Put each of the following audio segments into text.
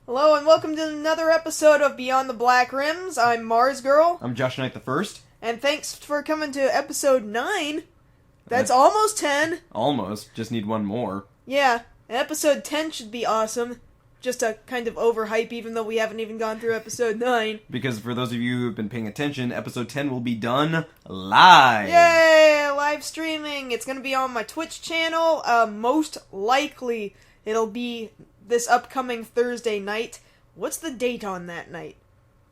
Hello and welcome to another episode of Beyond the Black Rims. I'm Mars Girl. I'm Josh Knight the First. And thanks for coming to episode 9. That's almost 10. Almost. Just need one more. Yeah, episode 10 should be awesome. Just a kind of overhype even though we haven't even gone through episode 9. Because for those of you who have been paying attention, episode 10 will be done live. Yay! Live streaming. It's going to be on my Twitch channel. Most likely it'll be this upcoming Thursday night. What's the date on that night?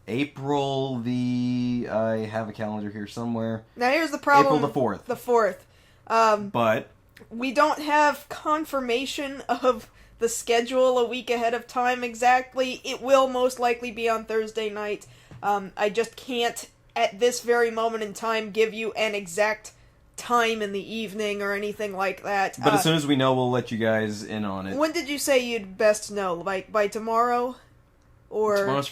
April I have a calendar here somewhere. Now here's the problem. April the 4th. The 4th. But we don't have confirmation of the schedule a week ahead of time exactly. It will most likely be on Thursday night. I just can't, at this very moment in time, give you an exact time in the evening or anything like that. But as soon as we know, we'll let you guys in on it. When did you say you'd best know? Like, by tomorrow? Or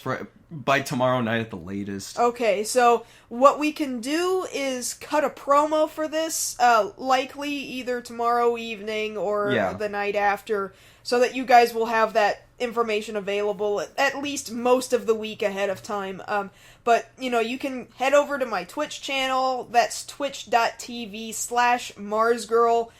by tomorrow night at the latest. Okay, so what we can do is cut a promo for this, likely either tomorrow evening or the night after, so that you guys will have that information available at least most of the week ahead of time. But, you can head over to my Twitch channel. That's twitch.tv/MarsGirl.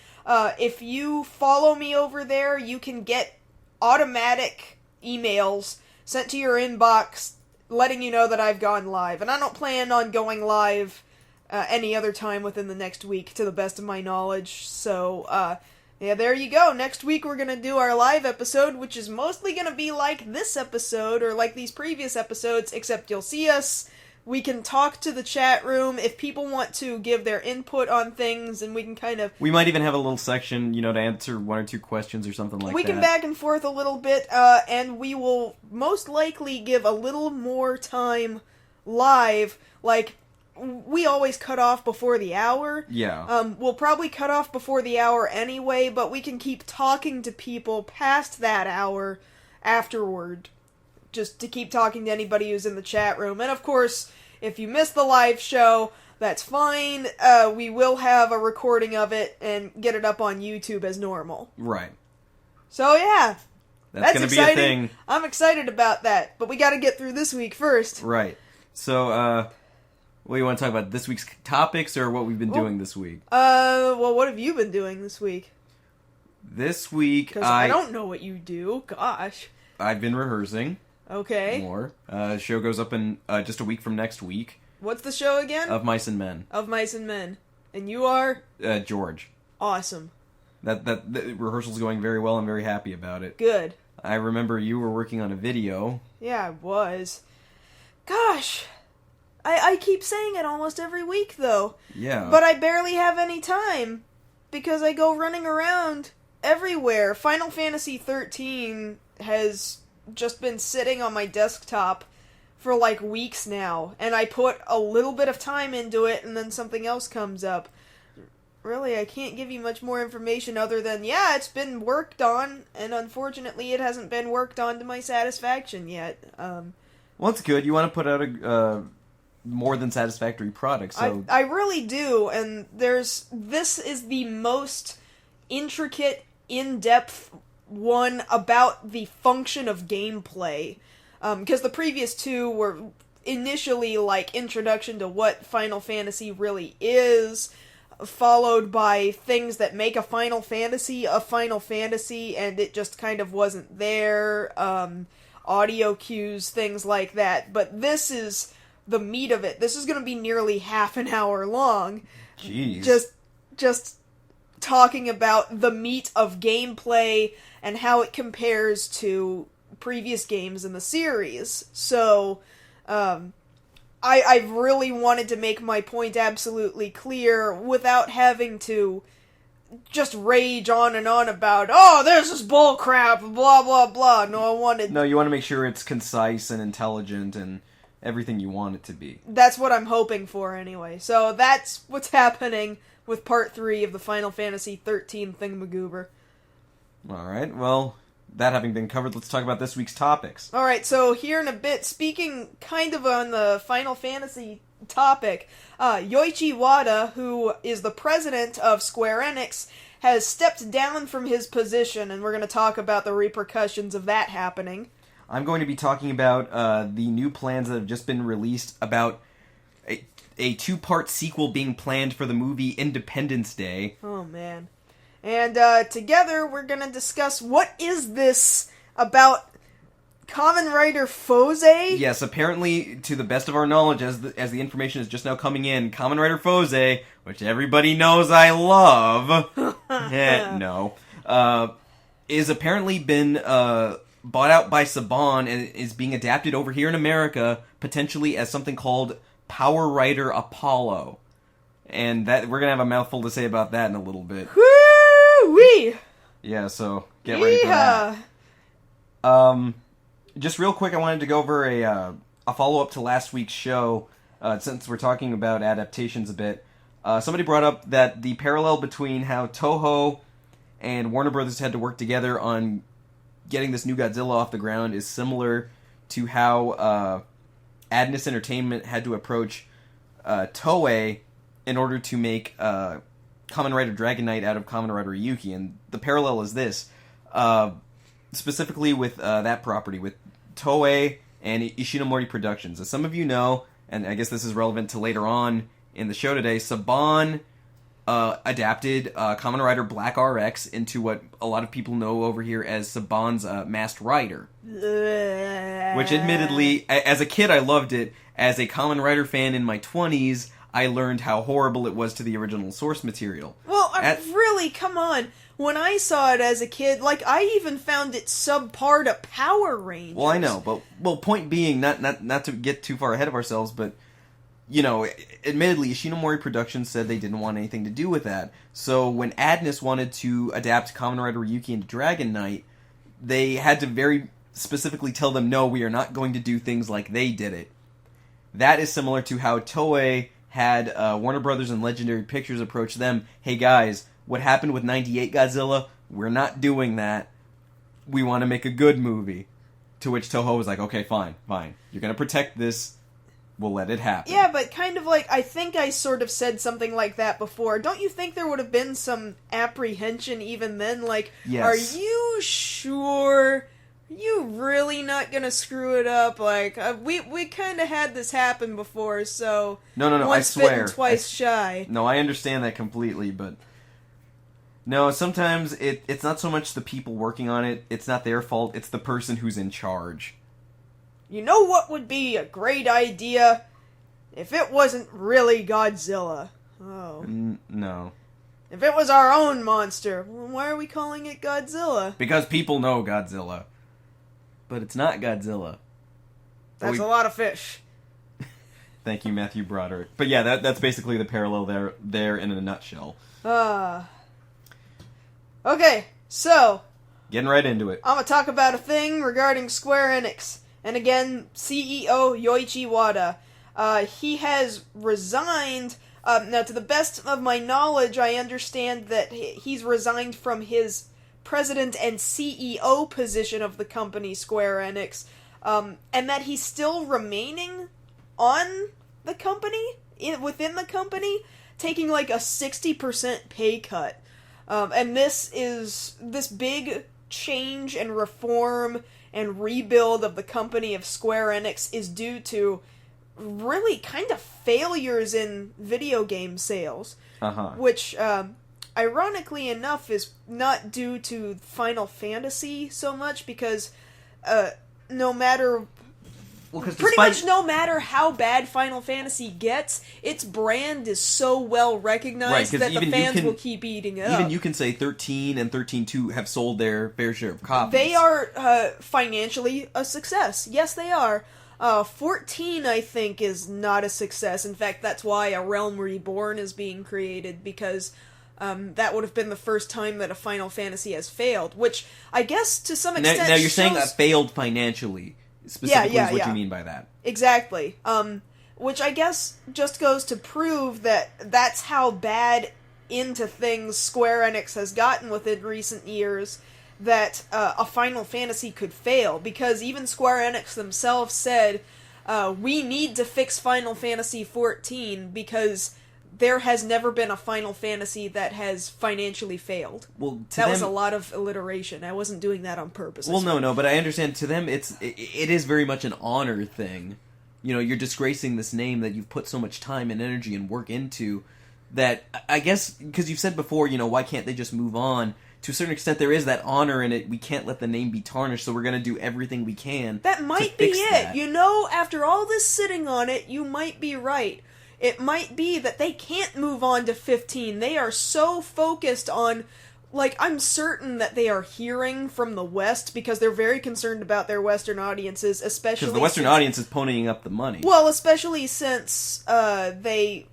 If you follow me over there, you can get automatic emails sent to your inbox letting you know that I've gone live. And I don't plan on going live any other time within the next week, to the best of my knowledge. So, yeah, there you go. Next week we're going to do our live episode, which is mostly going to be like this episode, or like these previous episodes, except you'll see us. We can talk to the chat room if people want to give their input on things, and we can kind of... We might even have a little section, to answer one or two questions or something like that. We can back and forth a little bit, and we will most likely give a little more time live. Like, we always cut off before the hour. Yeah. We'll probably cut off before the hour anyway, but we can keep talking to people past that hour afterward. Just to keep talking to anybody who's in the chat room. And of course, if you miss the live show, that's fine. We will have a recording of it and get it up on YouTube as normal. Right. So yeah. That's gonna exciting. Be a thing. I'm excited about that. But we gotta get through this week first. Right. So, what do you want to talk about? This week's topics or what we've been doing this week? Well, what have you been doing this week? This week, Because I don't know what you do. Gosh. I've been rehearsing. Okay. More. Show goes up in just a week from next week. What's the show again? Of Mice and Men. Of Mice and Men. And you are? George. Awesome. The rehearsal's going very well. I'm very happy about it. Good. I remember you were working on a video. Yeah, I was. Gosh. I keep saying it almost every week, though. Yeah. But I barely have any time. Because I go running around everywhere. Final Fantasy 13 has just been sitting on my desktop for like weeks now, and I put a little bit of time into it and then something else comes up. Really, I can't give you much more information other than, yeah, it's been worked on, and unfortunately it hasn't been worked on to my satisfaction yet. Well, it's good. You want to put out a more than satisfactory product, so... I really do, and this is the most intricate, in-depth one about the function of gameplay, because the previous two were initially like introduction to what Final Fantasy really is, followed by things that make a Final Fantasy, and it just kind of wasn't there, audio cues, things like that. But this is the meat of it. This is going to be nearly half an hour long. Jeez. Just talking about the meat of gameplay and how it compares to previous games in the series. So, I've really wanted to make my point absolutely clear without having to just rage on and on about, oh, this is bullcrap, blah, blah, blah. No, you want to make sure it's concise and intelligent and everything you want it to be. That's what I'm hoping for anyway. So that's what's happening with Part 3 of the Final Fantasy 13 Thingamagoober. Alright, well, that having been covered, let's talk about this week's topics. Alright, so here in a bit, speaking kind of on the Final Fantasy topic, Yoichi Wada, who is the president of Square Enix, has stepped down from his position, and we're going to talk about the repercussions of that happening. I'm going to be talking about the new plans that have just been released about a two-part sequel being planned for the movie Independence Day. Oh, man. And together we're going to discuss what is this about Kamen Rider Fourze? Yes, apparently, to the best of our knowledge, as the information is just now coming in, Kamen Rider Fourze, which everybody knows I love, is apparently been bought out by Saban and is being adapted over here in America, potentially as something called Power Rider Apollo. And that we're going to have a mouthful to say about that in a little bit. Woo-wee! Yeah, so get ready for that. Just real quick, I wanted to go over a follow-up to last week's show, since we're talking about adaptations a bit. Somebody brought up that the parallel between how Toho and Warner Brothers had to work together on getting this new Godzilla off the ground is similar to how Adness Entertainment had to approach Toei in order to make Kamen Rider Dragon Knight out of Kamen Rider Ryuki. And the parallel is this. Specifically with that property, with Toei and Ishinomori Productions. As some of you know, and I guess this is relevant to later on in the show today, Saban adapted Kamen Rider Black RX into what a lot of people know over here as Saban's Masked Rider. Which admittedly, as a kid I loved it. As a Kamen Rider fan in my 20s, I learned how horrible it was to the original source material. Well, really, come on. When I saw it as a kid, I even found it subpar to Power Rangers. Well, I know, but point being, not to get too far ahead of ourselves, but, admittedly, Ishinomori Productions said they didn't want anything to do with that. So when Adness wanted to adapt Kamen Rider Ryuki into Dragon Knight, they had to very specifically tell them, no, we are not going to do things like they did it. That is similar to how Toei had Warner Brothers and Legendary Pictures approach them, hey guys, what happened with 98 Godzilla, we're not doing that. We want to make a good movie. To which Toho was like, okay, fine. You're going to protect this. We'll let it happen. Yeah, but kind of I think I sort of said something like that before. Don't you think there would have been some apprehension even then? Yes. Are you sure? Are you really not going to screw it up? We kind of had this happen before, so... No, I swear. Once bitten, twice shy. No, I understand that completely, but... No, sometimes it's not so much the people working on it, it's not their fault, it's the person who's in charge. You know what would be a great idea? If it wasn't really Godzilla. Oh. No. If it was our own monster, why are we calling it Godzilla? Because people know Godzilla. But it's not Godzilla. That's a lot of fish. Thank you, Matthew Broderick. But yeah, that's basically the parallel there in a nutshell. Okay, so... Getting right into it. I'm gonna talk about a thing regarding Square Enix. And again, CEO Yoichi Wada. He has resigned. Now, to the best of my knowledge, I understand that he's resigned from his president and CEO position of the company, Square Enix, and that he's still remaining on the company, within the company, taking a 60% pay cut. And this big change and reform and rebuild of the company of Square Enix is due to really kind of failures in video game sales. Which, ironically enough, is not due to Final Fantasy so much, because no matter how bad Final Fantasy gets, its brand is so well recognized that the fans will keep eating it up. Even you can say 13 and 13.2 have sold their fair share of copies. They are financially a success. Yes, they are. 14, I think, is not a success. In fact, that's why A Realm Reborn is being created, because that would have been the first time that a Final Fantasy has failed, which I guess to some extent Now you're saying that failed financially. Specifically is what you mean by that. Exactly. Which I guess just goes to prove that that's how bad into things Square Enix has gotten within recent years, that a Final Fantasy could fail, because even Square Enix themselves said, we need to fix Final Fantasy XIV because there has never been a Final Fantasy that has financially failed. Well, that was a lot of alliteration. I wasn't doing that on purpose. Well, no, but I understand. To them, it is very much an honor thing. You know, you're disgracing this name that you've put so much time and energy and work into. That, I guess, because you've said before, you know, why can't they just move on? To a certain extent, there is that honor in it. We can't let the name be tarnished, so we're going to do everything we can. That might be it. That. You know, after all this sitting on it, you might be right. It might be that they can't move on to 15. They are so focused on... Like, I'm certain that they are hearing from the West because they're very concerned about their Western audiences, especially... Because the Western audience is ponying up the money. Well, especially since they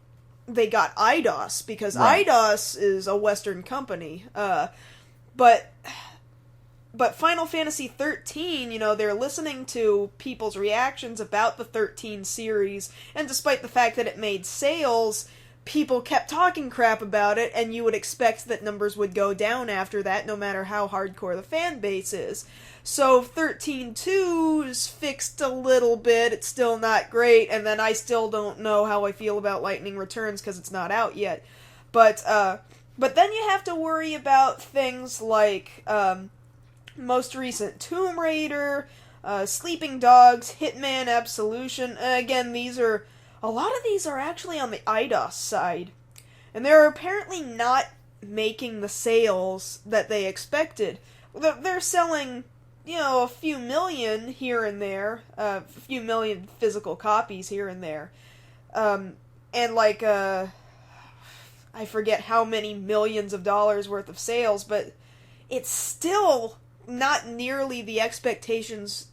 got IDOS, because IDOS is a Western company. But Final Fantasy 13, you know, they're listening to people's reactions about the 13 series, and despite the fact that it made sales... people kept talking crap about it, and you would expect that numbers would go down after that, no matter how hardcore the fan base is. So 13.2's fixed a little bit, it's still not great, and then I still don't know how I feel about Lightning Returns, because it's not out yet. But then you have to worry about things like, most recent Tomb Raider, Sleeping Dogs, Hitman Absolution. Again, a lot of these are actually on the IDOS side. And they're apparently not making the sales that they expected. They're selling, you know, a few million here and there. A few million physical copies here and there. And like, I forget how many millions of dollars worth of sales, but it's still not nearly the expectations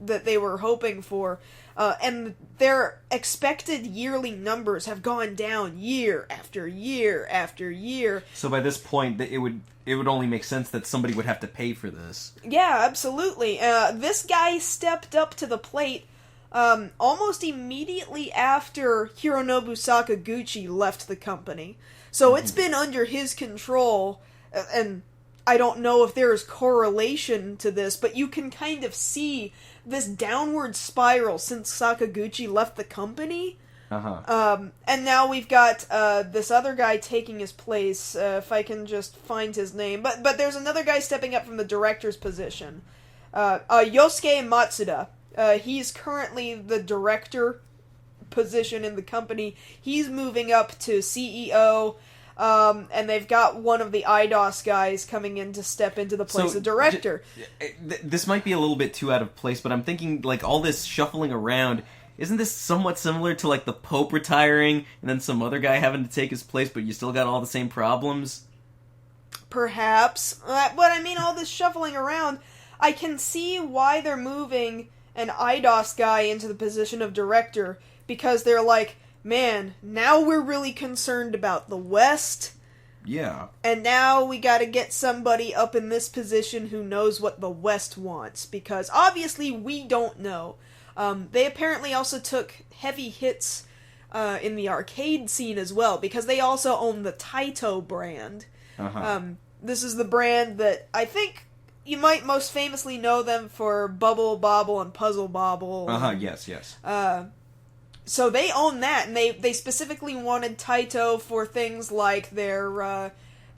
that they were hoping for. And their expected yearly numbers have gone down year after year after year. So by this point, it would only make sense that somebody would have to pay for this. Yeah, absolutely. This guy stepped up to the plate almost immediately after Hironobu Sakaguchi left the company. So it's been under his control, and I don't know if there is correlation to this, but you can kind of see this downward spiral since Sakaguchi left the company. And now we've got this other guy taking his place, if I can just find his name. But there's another guy stepping up from the director's position. Yosuke Matsuda. He's currently the director position in the company. He's moving up to CEO. And they've got one of the IDOS guys coming in to step into the place of director. This might be a little bit too out of place, but I'm thinking, like, all this shuffling around, isn't this somewhat similar to, like, the Pope retiring, and then some other guy having to take his place, but you still got all the same problems? Perhaps. But, I mean, all this shuffling around, I can see why they're moving an IDOS guy into the position of director, because they're like, man, now we're really concerned about the West. Yeah. And now we gotta get somebody up in this position who knows what the West wants, because obviously we don't know. They apparently also took heavy hits in the arcade scene as well, because they also own the Taito brand. This is the brand that I think you might most famously know them for Bubble Bobble and Puzzle Bobble. Yes. So they own that, and they specifically wanted Taito for things like their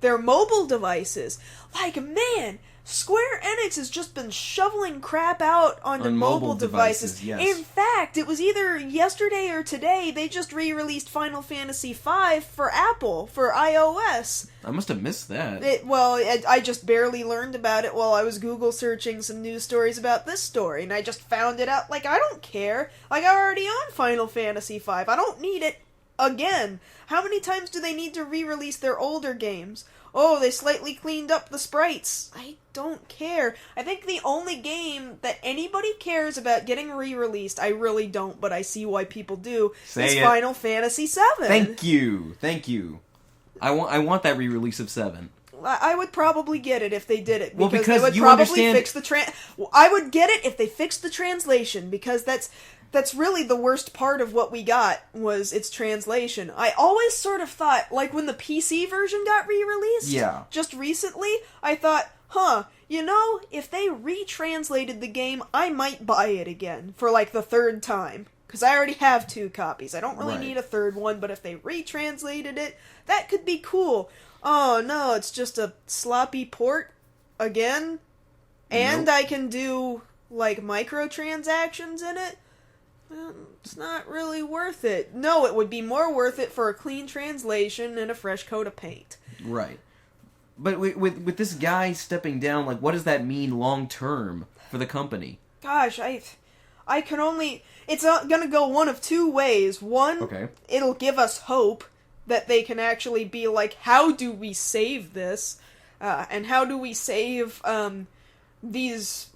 mobile devices. Like, man, Square Enix has just been shoveling crap out onto mobile devices. Yes. In fact, it was either yesterday or today, they just re-released Final Fantasy V for Apple, for iOS. I must have missed that. I just barely learned about it while I was Google searching some news stories about this story, and I just found it out. Like, I don't care. Like, I already own Final Fantasy V. I don't need it again. How many times do they need to re-release their older games? Oh, they slightly cleaned up the sprites. I don't care. I think the only game that anybody cares about getting re-released, I really don't, but I see why people do, is Final Fantasy VII. Thank you. I want that re-release of 7. I would probably get it if they did it, because they would you probably understand... fix the I would get it if they fixed the translation, because that's really the worst part of what we got, was its translation. I always sort of thought, like when the PC version got re-released, just recently, I thought, you know, if they retranslated the game, I might buy it again, for like the third time. because I already have 2 copies. I don't really Right. need a third one, but if they retranslated it, that could be cool. Oh no, it's just a sloppy port again, and Nope. I can do like microtransactions in it. It's not really worth it. No, it would be more worth it for a clean translation and a fresh coat of paint. Right. But with this guy stepping down, like, what does that mean long term for the company? Gosh, I can only... It's gonna go one of 2 ways. One, Okay. it'll give us hope that they can actually be like, how do we save this? And how do we save these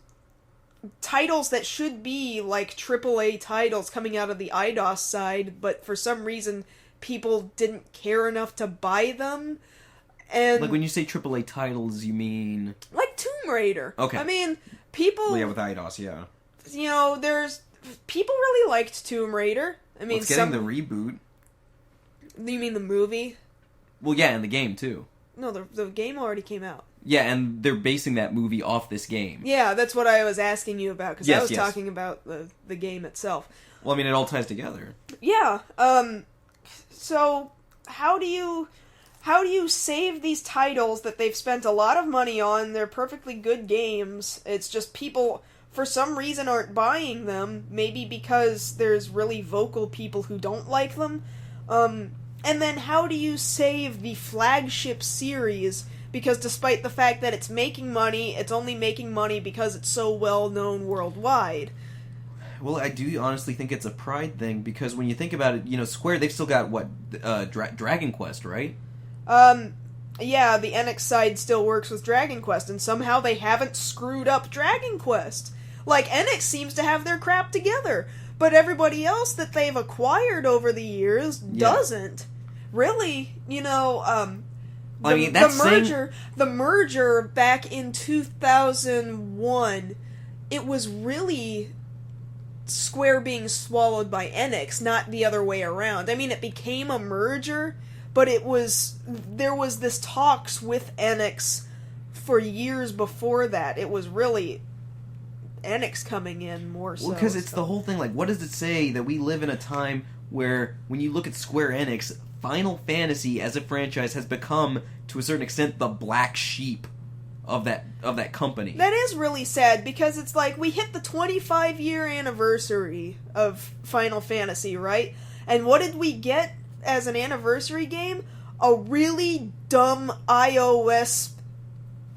titles that should be like AAA titles coming out of the IDOS side, but for some reason people didn't care enough to buy them. And Like, when you say AAA titles, you mean... like Tomb Raider. Okay. I mean, people... Well, yeah, with IDOS, yeah. You know, there's... People really liked Tomb Raider. I mean, Well, it's getting the reboot. You mean the movie? Well, yeah, and the game, too. No, the game already came out. Yeah, and they're basing that movie off this game. Yeah, that's what I was asking you about, because I was Yes. talking about the game itself. Well, I mean, it all ties together. Yeah, so how do you save these titles that they've spent a lot of money on? They're perfectly good games. It's just people, for some reason, aren't buying them. Maybe because there's really vocal people who don't like them. And then how do you save the flagship series? Because despite the fact that it's making money, it's only making money because it's so well known worldwide. Well, I do honestly think it's a pride thing, because when you think about it, you know, Square, they've still got, what, Dragon Quest, right? Yeah, the Enix side still works with Dragon Quest, and somehow they haven't screwed up Dragon Quest. Like, Enix seems to have their crap together, but everybody else that they've acquired over the years doesn't. Really, you know, I mean, that's the merger back in 2001, it was really Square being swallowed by Enix, not the other way around. I mean, it became a merger, but there was this talks with Enix for years before that. It was really Enix coming in more so. Well, because it's the whole thing, like, what does it say that we live in a time where, when you look at Square Enix, Final Fantasy as a franchise has become, to a certain extent, the black sheep of that company. That is really sad, because it's like, we hit the 25-year anniversary of Final Fantasy, right? And what did we get as an anniversary game? A really dumb iOS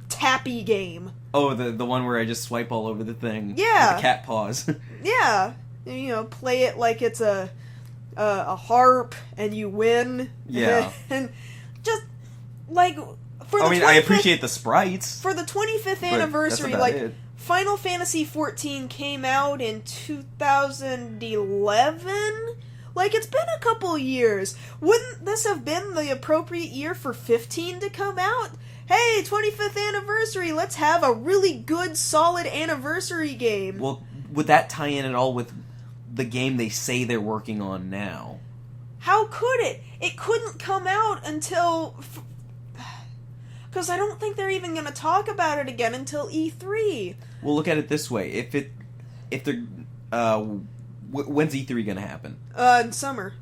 tappy game. Oh, the one where I just swipe all over the thing. Yeah. With the cat paws. Yeah. You know, play it like it's a harp, and you win. Yeah. And just, like... I appreciate the sprites. For the 25th anniversary, that's about it. Final Fantasy XIV came out in 2011? Like, it's been a couple years. Wouldn't this have been the appropriate year for 15 to come out? Hey, 25th anniversary, let's have a really good, solid anniversary game. Well, would that tie in at all with the game they say they're working on now? How could it? It couldn't come out until... Because I don't think they're even going to talk about it again until E3. Well, look at it this way: if they're, when's E3 going to happen? In summer.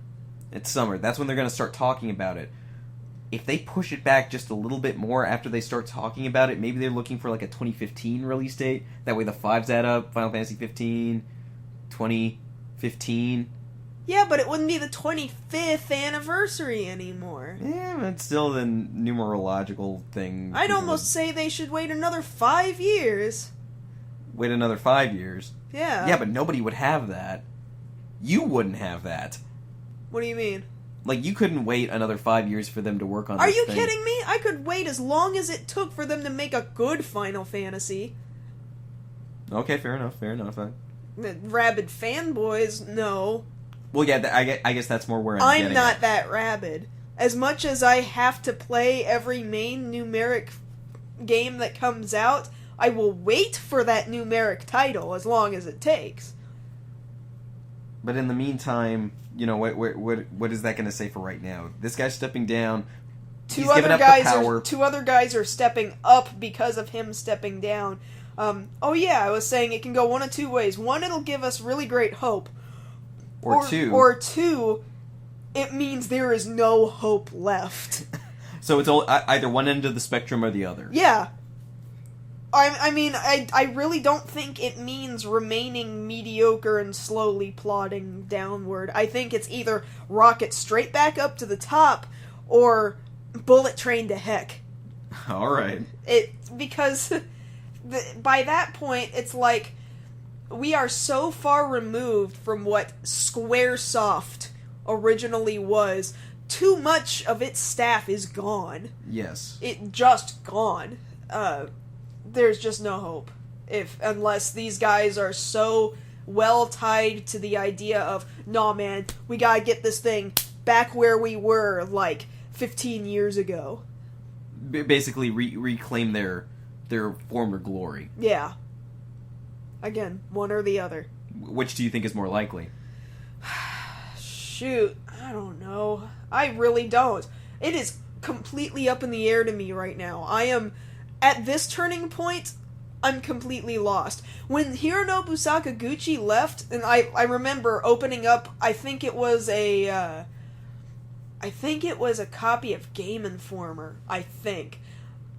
It's summer. That's when they're going to start talking about it. If they push it back just a little bit more after they start talking about it, maybe they're looking for like a 2015 release date. That way the 5's add up. Final Fantasy 15, 2015. Yeah, but it wouldn't be the 25th anniversary anymore. Yeah, but it's still the numerological thing. I'd almost say they should wait another 5 years. Wait another 5 years. Yeah. Yeah, but nobody would have that. You wouldn't have that. What do you mean? Like, you couldn't wait another 5 years for them to work on Are this you thing. kidding me? I could wait as long as it took for them to make a good Final Fantasy. Okay, fair enough. Rabid fanboys, no. Well, yeah, I guess that's more where I'm getting not at. that rabid. As much as I have to play every main numeric game that comes out, I will wait for that numeric title as long as it takes. But in the meantime, you know, what is that going to say for right now? This guy's stepping down. He's given up the power. Two other guys are stepping up because of him stepping down. Oh yeah, I was saying it can go one of 2 ways. One, it'll give us really great hope. Or two. Or two, it means there is no hope left. So it's either one end of the spectrum or the other. Yeah. I mean, I really don't think it means remaining mediocre and slowly plodding downward. I think it's either rocket straight back up to the top, or bullet train to heck. Alright. Because by that point, it's like, we are so far removed from what Squaresoft originally was. Too much of its staff is gone. Yes. It just gone. There's just no hope. Unless these guys are so well tied to the idea of, nah man, we gotta get this thing back where we were, like, 15 years ago. Basically reclaim their former glory. Yeah. Again, one or the other. Which do you think is more likely? Shoot, I don't know. I really don't. It is completely up in the air to me right now. I am, at this turning point, I'm completely lost. When Hironobu Sakaguchi left, and I remember opening up, I think it was a copy of Game Informer, I think.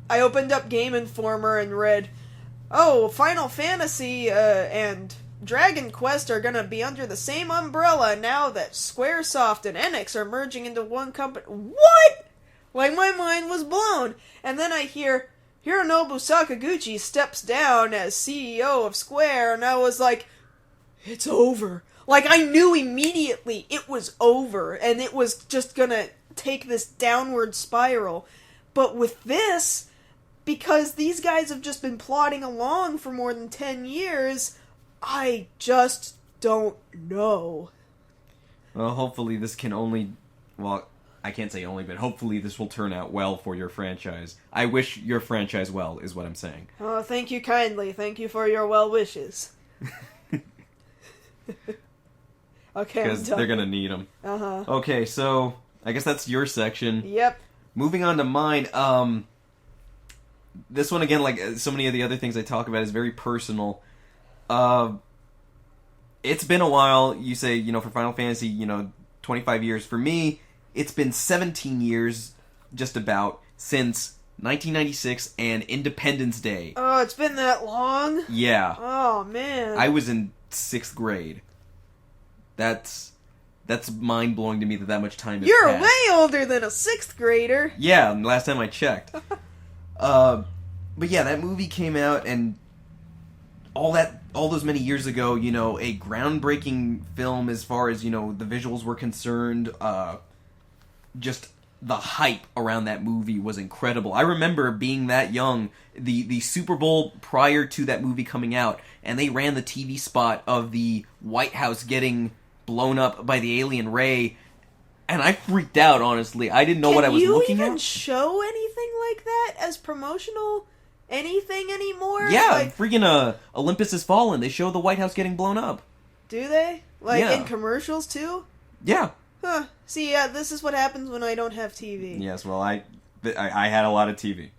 I opened up Game Informer and read, oh, Final Fantasy and Dragon Quest are gonna be under the same umbrella now that Squaresoft and Enix are merging into one company. What? Like, my mind was blown. And then I hear Hironobu Sakaguchi steps down as CEO of Square, and I was like, it's over. Like, I knew immediately it was over, and it was just gonna take this downward spiral. But with this, because these guys have just been plodding along for more than 10 years, I just don't know. Well, hopefully this can only... Well, I can't say only, but hopefully this will turn out well for your franchise. I wish your franchise well, is what I'm saying. Oh, thank you kindly. Thank you for your well wishes. Okay, because they're gonna need them. Uh-huh. Okay, so I guess that's your section. Yep. Moving on to mine. This one again, like so many of the other things I talk about, is very personal. It's been a while. You say, for Final Fantasy, 25 years. For me, it's been 17 years, just about, since 1996 and Independence Day. Oh, it's been that long? Yeah. Oh, man. I was in 6th grade. That's mind-blowing to me that much time has You're passed. way older than a 6th grader. Yeah, last time I checked. But yeah, that movie came out, and all those many years ago, a groundbreaking film as far as, the visuals were concerned. Just the hype around that movie was incredible. I remember being that young, the Super Bowl prior to that movie coming out, and they ran the TV spot of the White House getting blown up by the alien ray, and I freaked out, honestly. I didn't know what I was looking at. Can you even show anything like that as promotional anything anymore? Yeah, freaking Olympus Has Fallen. They show the White House getting blown up. Do they? Like, yeah. in commercials, too? Yeah. Huh. See, yeah, this is what happens when I don't have TV. Yes, well, I had a lot of TV.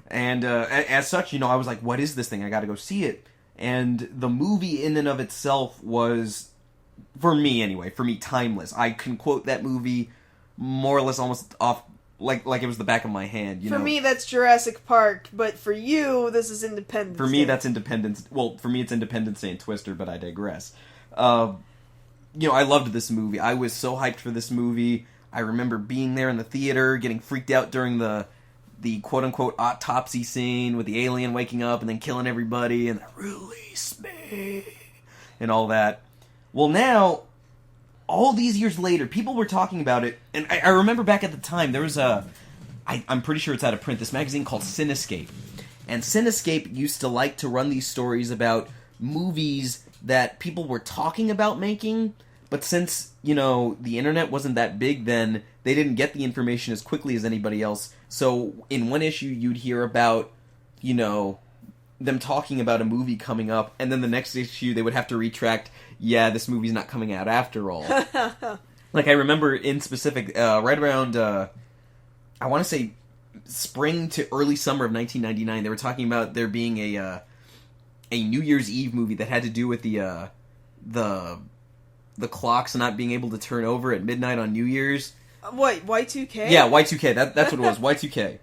And as such, I was like, what is this thing? I gotta go see it. And the movie in and of itself was, for me, timeless. I can quote that movie more or less almost off, like it was the back of my hand. For me, that's Jurassic Park, but for you, this is Independence Day. For me, that's Independence... Well, for me, it's Independence Day and Twister, but I digress. I loved this movie. I was so hyped for this movie. I remember being there in the theater, getting freaked out during the quote-unquote autopsy scene with the alien waking up and then killing everybody and release me and all that. Well, now, all these years later, people were talking about it, and I remember back at the time, there was I'm pretty sure it's out of print, this magazine called Cinescape. And Cinescape used to like to run these stories about movies that people were talking about making, but since, the internet wasn't that big then, they didn't get the information as quickly as anybody else. So, in one issue, you'd hear about, them talking about a movie coming up, and then the next issue, they would have to retract, yeah, this movie's not coming out after all. Like, I remember in specific, right around, I want to say spring to early summer of 1999, they were talking about there being a New Year's Eve movie that had to do with the the clocks not being able to turn over at midnight on New Year's. What, Y2K? Yeah, Y2K. That's what it was, Y2K.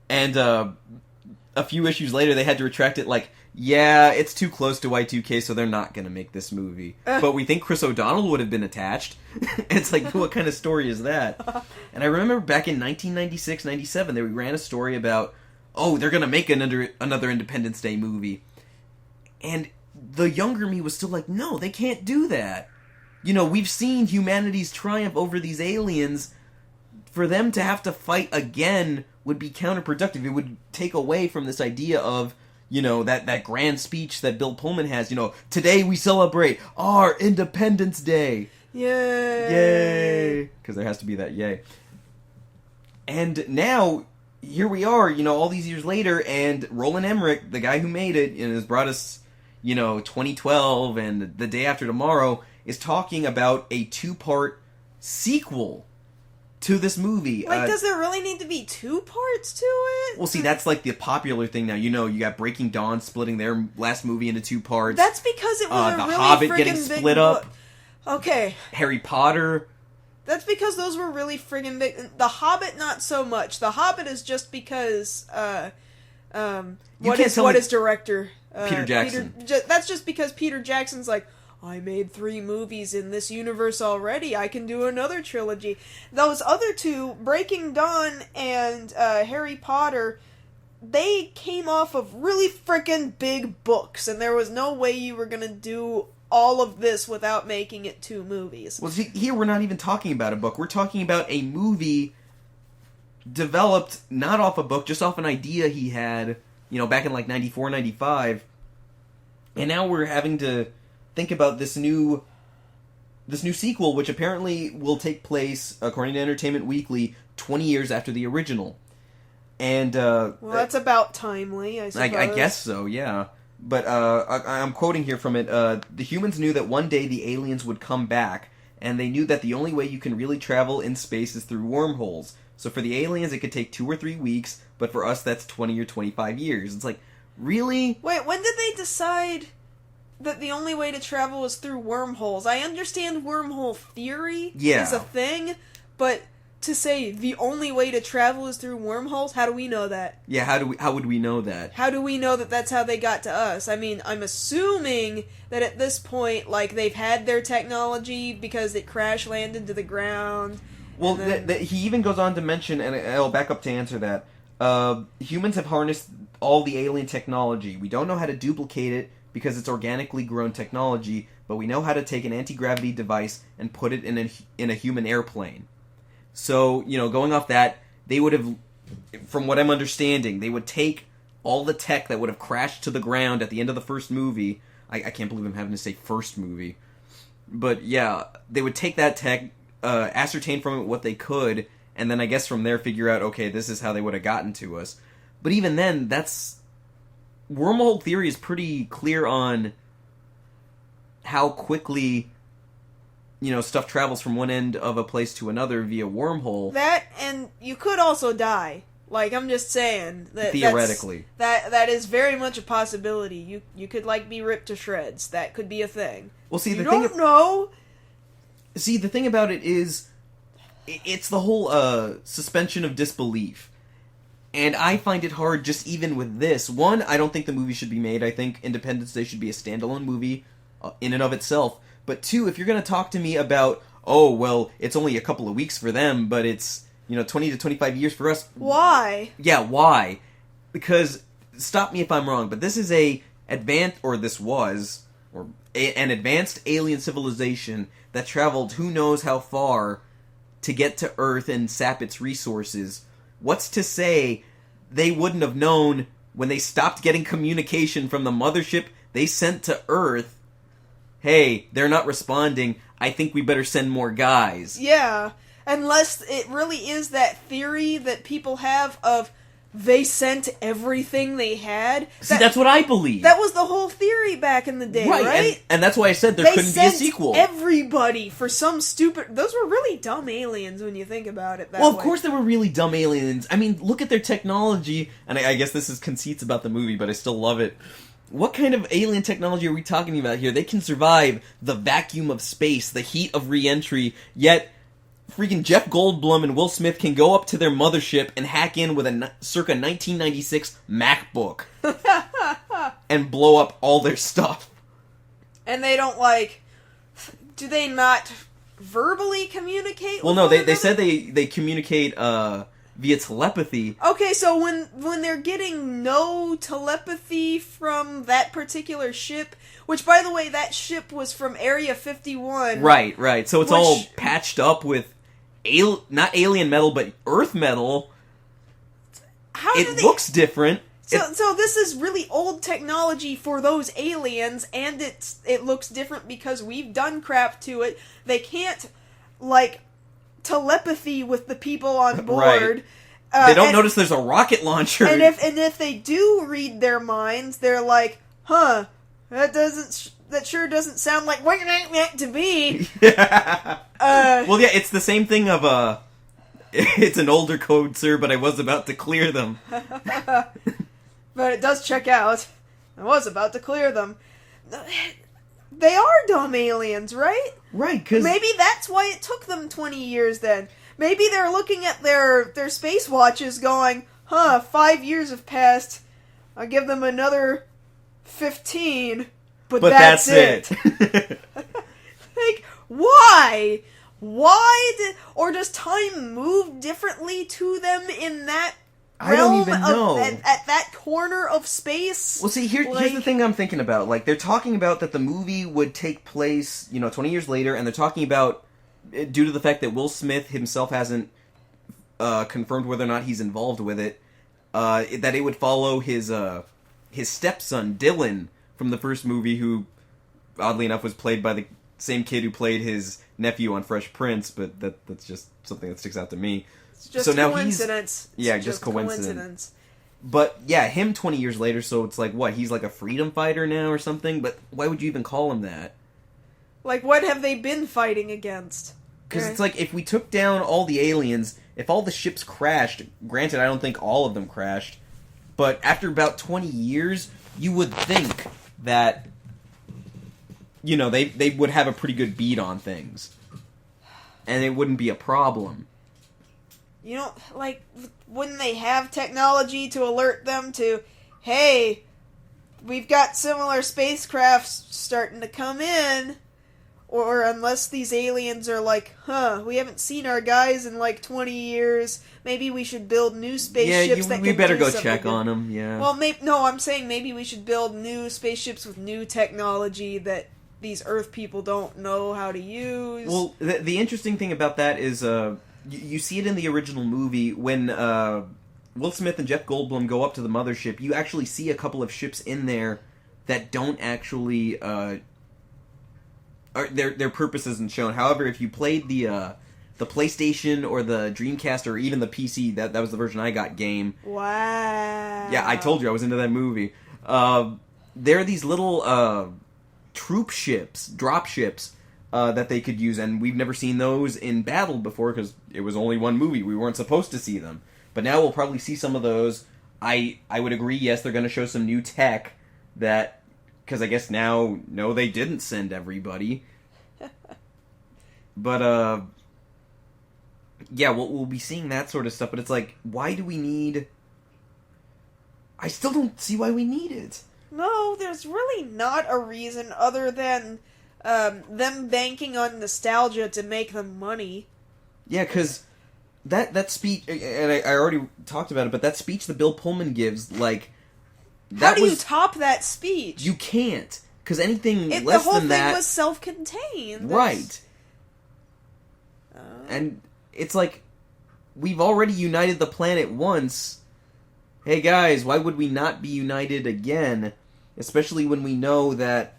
And a few issues later, they had to retract it like, yeah, it's too close to Y2K, so they're not going to make this movie. But we think Chris O'Donnell would have been attached. It's like, what kind of story is that? And I remember back in 1996, 97, they ran a story about, oh, they're going to make another Independence Day movie. And the younger me was still like, no, they can't do that. You know, we've seen humanity's triumph over these aliens. For them to have to fight again would be counterproductive. It would take away from this idea of, you know, that grand speech that Bill Pullman has, you know, today we celebrate our Independence Day. Yay! Yay! Because there has to be that yay. And now, here we are, you know, all these years later, and Roland Emmerich, the guy who made it, and has brought us, you know, 2012 and The Day After Tomorrow, is talking about a 2-part sequel to this movie. Like, does there really need to be 2 parts to it? Well, see, that's like the popular thing now. You know, you got Breaking Dawn splitting their last movie into 2 parts. That's because it was a The really Hobbit friggin' getting big split up. Okay. Harry Potter. That's because those were really friggin' big. The Hobbit, not so much. The Hobbit is just because, what is director? Peter Jackson. That's just because Peter Jackson's like, I made 3 movies in this universe already. I can do another trilogy. Those other 2, Breaking Dawn and Harry Potter, they came off of really frickin' big books, and there was no way you were gonna do all of this without making it 2 movies. Well, see, here we're not even talking about a book. We're talking about a movie developed not off a book, just off an idea he had, you know, back in like 94, 95. And now we're having to think about this new sequel, which apparently will take place, according to Entertainment Weekly, 20 years after the original. And well, that's about timely, I suppose. I guess so, yeah. But I'm quoting here from it. The humans knew that one day the aliens would come back, and they knew that the only way you can really travel in space is through wormholes. So for the aliens, it could take 2 or 3 weeks, but for us, that's 20 or 25 years. It's like, really? Wait, when did they decide that the only way to travel is through wormholes? I understand wormhole theory is a thing, but to say the only way to travel is through wormholes, how do we know that? Yeah, how would we know that? How do we know that that's how they got to us? I mean, I'm assuming that at this point, like, they've had their technology because it crash landed to the ground. Well, he even goes on to mention, and I'll back up to answer that, humans have harnessed all the alien technology. We don't know how to duplicate it because it's organically grown technology, but we know how to take an anti-gravity device and put it in a human airplane. So, you know, going off that, they would have, from what I'm understanding, they would take all the tech that would have crashed to the ground at the end of the first movie. I can't believe I'm having to say first movie. But yeah, they would take that tech, ascertain from it what they could, and then I guess from there figure out, okay, this is how they would have gotten to us. But even then, wormhole theory is pretty clear on how quickly, you know, stuff travels from one end of a place to another via wormhole. That, and you could also die. Like, I'm just saying. Theoretically. That is very much a possibility. You could, like, be ripped to shreds. That could be a thing. Well, see, you don't know. See, the thing about it is, it's the whole suspension of disbelief. And I find it hard just even with this. One, I don't think the movie should be made. I think Independence Day should be a standalone movie in and of itself. But two, if you're going to talk to me about, oh, well, it's only a couple of weeks for them, but it's, 20 to 25 years for us. Why? Yeah, why? Because, stop me if I'm wrong, but this is an advanced alien civilization that traveled who knows how far to get to Earth and sap its resources. What's to say they wouldn't have known when they stopped getting communication from the mothership they sent to Earth, hey, they're not responding, I think we better send more guys. Yeah, unless it really is that theory that people have of they sent everything they had. See, that's what I believe. That was the whole theory back in the day, right? And that's why I said there couldn't be a sequel. Everybody for some stupid... Those were really dumb aliens when you think about it that way. Of course they were really dumb aliens. I mean, look at their technology, and I guess this is conceits about the movie, but I still love it. What kind of alien technology are we talking about here? They can survive the vacuum of space, the heat of re-entry, yet freaking Jeff Goldblum and Will Smith can go up to their mothership and hack in with a circa 1996 MacBook and blow up all their stuff. And they don't, do they not verbally communicate? Well, no, they said they communicate via telepathy. Okay, so when they're getting no telepathy from that particular ship, which, by the way, that ship was from Area 51. Right. So it's all patched up with not alien metal, but Earth metal. It looks different. So this is really old technology for those aliens, and it looks different because we've done crap to it. They can't, telepathy with the people on board. Right. They don't notice there's a rocket launcher. And if they do read their minds, they're like, huh, that sure doesn't sound like what you're meant to be. Well, yeah, it's the same thing of, it's an older code, sir, but I was about to clear them. But it does check out. I was about to clear them. They are dumb aliens, right? Right, because... Maybe that's why it took them 20 years then. Maybe they're looking at their space watches going, 5 years have passed. I'll give them another 15. But that's it. Why? Or does time move differently to them in that I don't even know. At that corner of space? Well, see, here's the thing I'm thinking about. They're talking about that the movie would take place, 20 years later, and they're talking about, due to the fact that Will Smith himself hasn't confirmed whether or not he's involved with it, that it would follow his stepson, Dylan, from the first movie, who, oddly enough, was played by the same kid who played his nephew on Fresh Prince, but that's just something that sticks out to me. It's just coincidence. Just coincidence. But, yeah, him 20 years later, so it's he's like a freedom fighter now or something? But why would you even call him that? What have they been fighting against? Because it's if we took down all the aliens, if all the ships crashed, granted, I don't think all of them crashed, but after about 20 years, you would think that, they would have a pretty good beat on things. And it wouldn't be a problem. Wouldn't they have technology to alert them to, hey, we've got similar spacecrafts starting to come in? Or unless these aliens are we haven't seen our guys in 20 years, maybe we should build new spaceships that can we better do go something check good. on them, yeah. Well, I'm saying maybe we should build new spaceships with new technology that these Earth people don't know how to use. Well, the interesting thing about that is, you see it in the original movie when Will Smith and Jeff Goldblum go up to the mothership. You actually see a couple of ships in there that don't actually their purpose isn't shown. However, if you played the PlayStation or the Dreamcast or even the PC, that was the version I got, game. Wow. Yeah, I told you I was into that movie. There are these little troop ships, drop ships, that they could use, and we've never seen those in battle before because it was only one movie. We weren't supposed to see them. But now we'll probably see some of those. I would agree, yes, they're going to show some new tech that, because I guess now, no, they didn't send everybody. But, yeah, we'll be seeing that sort of stuff, but it's why do we need... I still don't see why we need it. No, there's really not a reason other than them banking on nostalgia to make them money. Yeah, because that speech, and I already talked about it, but that speech that Bill Pullman gives, how do you top that speech? You can't, because anything less than that... The whole thing was self-contained. Right. And it's we've already united the planet once. Hey guys, why would we not be united again? Especially when we know that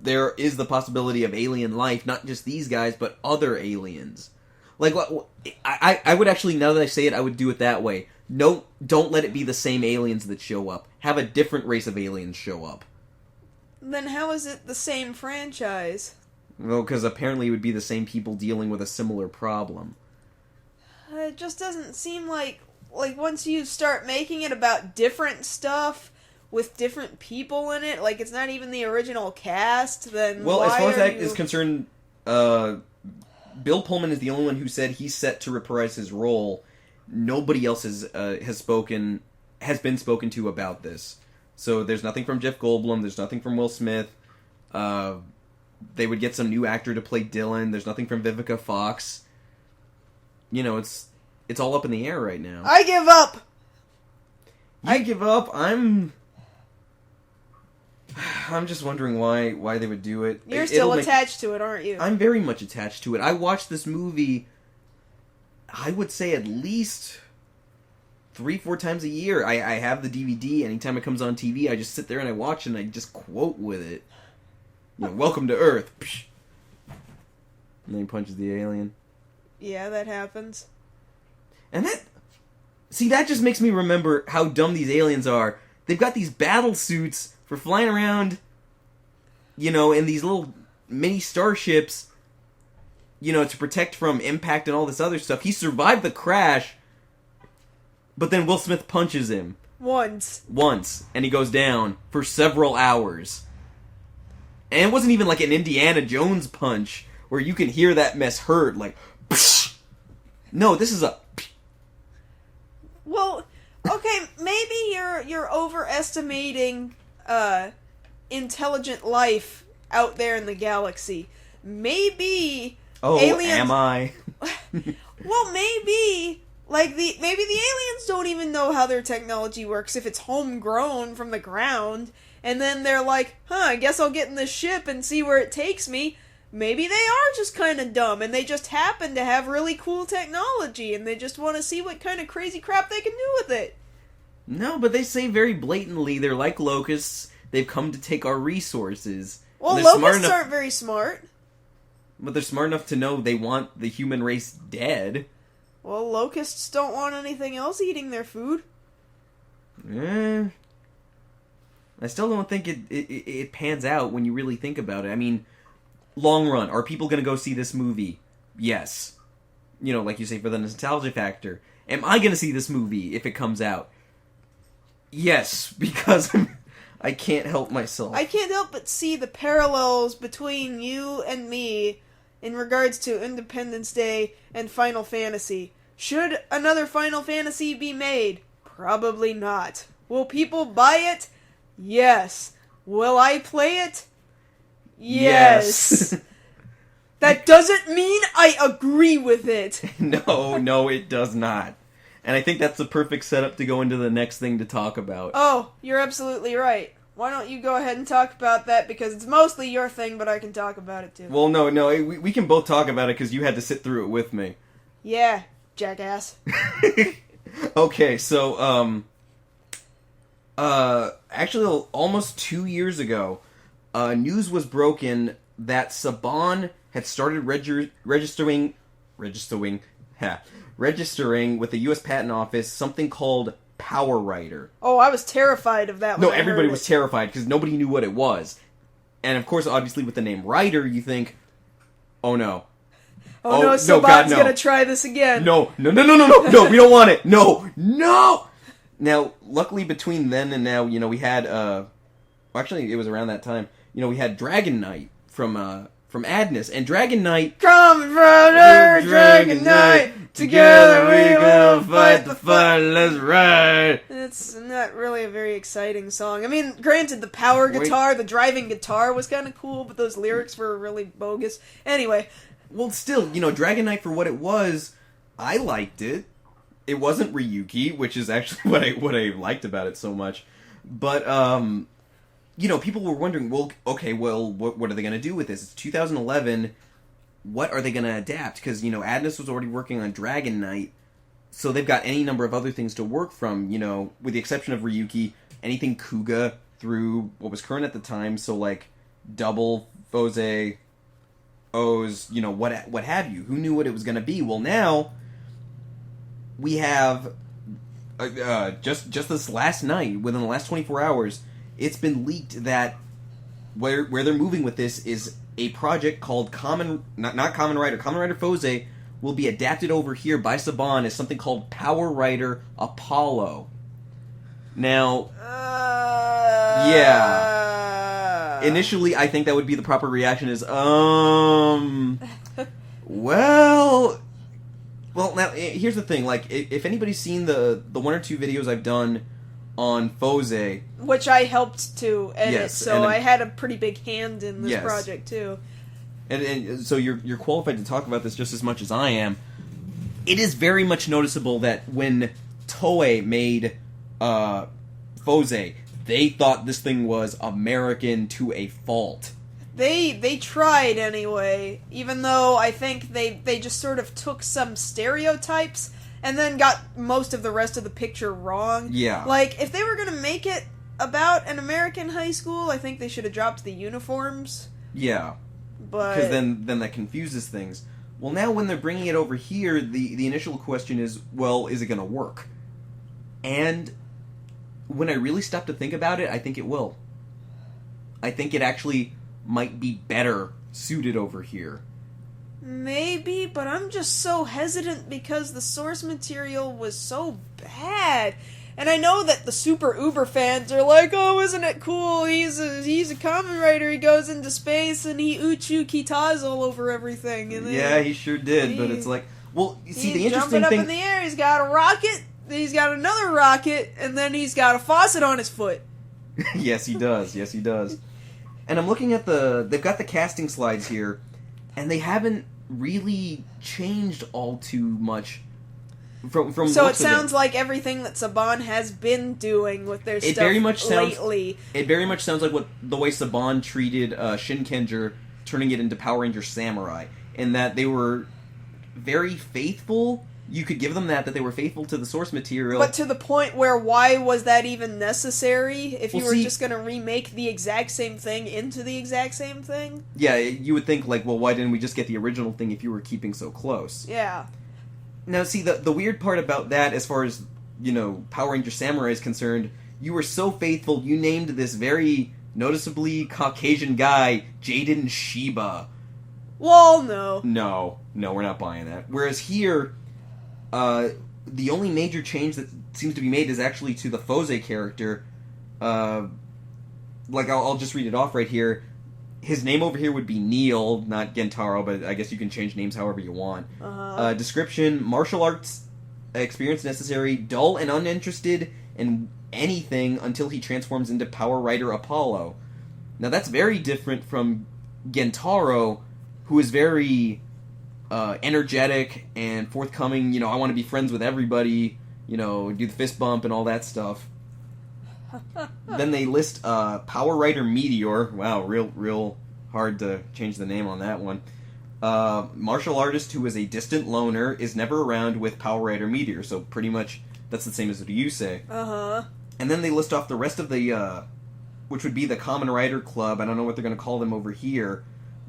there is the possibility of alien life, not just these guys, but other aliens. I would actually, now that I say it, I would do it that way. No, don't let it be the same aliens that show up. Have a different race of aliens show up. Then how is it the same franchise? Well, because apparently it would be the same people dealing with a similar problem. It just doesn't seem like once you start making it about different stuff, with different people in it, like it's not even the original cast, then well, why as far as that you... is concerned, Bill Pullman is the only one who said he's set to reprise his role. Nobody else has been spoken to about this. So there's nothing from Jeff Goldblum. There's nothing from Will Smith. They would get some new actor to play Dylan. There's nothing from Vivica Fox. You know, it's all up in the air right now. I give up! I give up. I'm just wondering why they would do it. You're still attached to it, aren't you? I'm very much attached to it. I watched this movie, I would say at least 3-4 times a year. I have the DVD. Anytime it comes on TV, I just sit there and I watch it and I just quote with it. You know, welcome to Earth. And then he punches the alien. Yeah, that happens. And that just makes me remember how dumb these aliens are. They've got these battle suits for flying around, you know, in these little mini starships, you know, to protect from impact and all this other stuff. He survived the crash, but then Will Smith punches him. Once, and he goes down for several hours. And it wasn't even like an Indiana Jones punch, where you can hear that mess hurt, like, psh! No, this is a... Well, okay, maybe you're overestimating intelligent life out there in the galaxy. Maybe aliens... am I? Well, maybe the aliens don't even know how their technology works if it's homegrown from the ground, and then they're like, I guess I'll get in this ship and see where it takes me. Maybe they are just kind of dumb, and they just happen to have really cool technology, and they just want to see what kind of crazy crap they can do with it. No, but they say very blatantly they're like locusts. They've come to take our resources. Well, locusts aren't very smart. But they're smart enough to know they want the human race dead. Well, locusts don't want anything else eating their food. I still don't think it pans out when you really think about it. I mean... Long run, are people going to go see this movie? Yes. You know, like you say, for the nostalgia factor. Am I going to see this movie if it comes out? Yes, because I can't help myself. I can't help but see the parallels between you and me in regards to Independence Day and Final Fantasy. Should another Final Fantasy be made? Probably not. Will people buy it? Yes. Will I play it? Yes. That doesn't mean I agree with it. No, it does not. And I think that's the perfect setup to go into the next thing to talk about. Oh, you're absolutely right. Why don't you go ahead and talk about that, because it's mostly your thing, but I can talk about it too. Well, no, we can both talk about it because you had to sit through it with me. Yeah, jackass. Okay, so, actually almost 2 years ago, news was broken that Saban had started registering with the U.S. Patent Office something called Power Rider. Oh, I was terrified of that. No, everybody was terrified because nobody knew what it was. And of course, obviously, with the name Rider, you think, oh no. Oh no, Saban's gonna try this again. No, we don't want it. No. Now, luckily, between then and now, you know, we had, actually, it was around that time, you know, we had Dragon Knight from Adness, and Dragon Knight... Come from Earth, Dragon Knight, together we gonna fight the fight, let's ride. It's not really a very exciting song. I mean, granted, the power guitar, the driving guitar was kind of cool, but those lyrics were really bogus. Anyway. Well, still, you know, Dragon Knight, for what it was, I liked it. It wasn't Ryuki, which is actually what I liked about it so much. But, you know, people were wondering, well, okay, well, what are they going to do with this? It's 2011. What are they going to adapt? Because, you know, Adness was already working on Dragon Knight, so they've got any number of other things to work from, you know, with the exception of Ryuki, anything Kuga through what was current at the time, so, like, Double, Fourze, O's, you know, what have you. Who knew what it was going to be? Well, now, we have, just this last night, within the last 24 hours... It's been leaked that where they're moving with this is a project called Kamen Rider Fourze will be adapted over here by Saban as something called Power Rider Apollo. Now, Yeah. Initially, I think that would be the proper reaction is, well, now, here's the thing, like, if anybody's seen the one or two videos I've done on Fourze... Which I helped to edit, yes, so I had a pretty big hand in this yes. project, too. And so you're qualified to talk about this just as much as I am. It is very much noticeable that when Toei made Fourze, they thought this thing was American to a fault. They tried anyway, even though I think they just sort of took some stereotypes and then got most of the rest of the picture wrong. Yeah. Like, if they were gonna make it about an American high school, I think they should have dropped the uniforms. Yeah. But... Because then that confuses things. Well, now when they're bringing it over here, the initial question is, well, is it gonna work? And when I really stop to think about it, I think it will. I think it actually might be better suited over here. Maybe, but I'm just so hesitant because the source material was so bad. And I know that the super uber fans are like, oh, isn't it cool? He's a Kamen Rider, he goes into space and he Uchu Kitaz all over everything. And yeah, he sure did, but it's like, well, see, the interesting jumping thing... up in the air, he's got a rocket, he's got another rocket, and then he's got a faucet on his foot. Yes, he does. Yes, he does. And I'm looking at they've got the casting slides here, and they haven't really changed all too much from so it sounds like everything that Saban has been doing with their stuff lately. It very much sounds like the way Saban treated Shinkenger, turning it into Power Ranger Samurai, in that they were very faithful. You could give them that they were faithful to the source material. But to the point where, why was that even necessary? If you were just going to remake the exact same thing into the exact same thing? Yeah, you would think, like, well, why didn't we just get the original thing if you were keeping so close? Yeah. Now, see, the weird part about that, as far as, Power Ranger Samurai is concerned, you were so faithful, you named this very noticeably Caucasian guy Jaden Shiba. Well, no. No, we're not buying that. Whereas here... the only major change that seems to be made is actually to the Fourze character. I'll just read it off right here. His name over here would be Neil, not Gentaro, but I guess you can change names however you want. Description, martial arts experience necessary, dull and uninterested in anything until he transforms into Power Rider Apollo. Now that's very different from Gentaro, who is very... energetic and forthcoming, I want to be friends with everybody, do the fist bump and all that stuff. Then they list Power Rider Meteor. Wow, real hard to change the name on that one. Martial artist who is a distant loner, is never around with Power Rider Meteor, so pretty much that's the same as Ryusei. And then they list off the rest of the, which would be the Kamen Rider Club. I don't know what they're going to call them over here,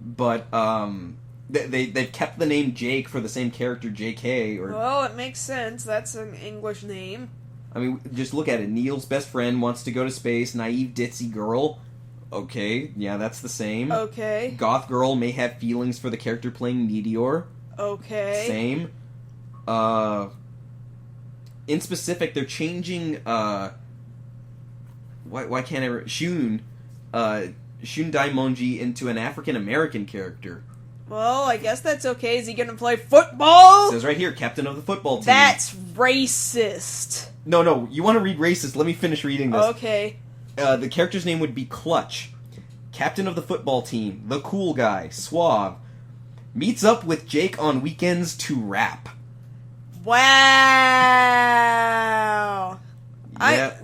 but, they've kept the name Jake for the same character, JK. Well, it makes sense. That's an English name. I mean, just look at it. Neil's best friend wants to go to space. Naive ditzy girl. Okay, yeah, that's the same. Okay. Goth girl may have feelings for the character playing Meteor. Okay. Same. In specific, they're changing, why can't I... Shun Daimonji into an African-American character. Well, I guess that's okay. Is he gonna play football? It says right here, captain of the football team. That's racist. No, you want to read racist. Let me finish reading this. Okay. The character's name would be Clutch. Captain of the football team. The cool guy. Suave. Meets up with Jake on weekends to rap. Wow. Yeah.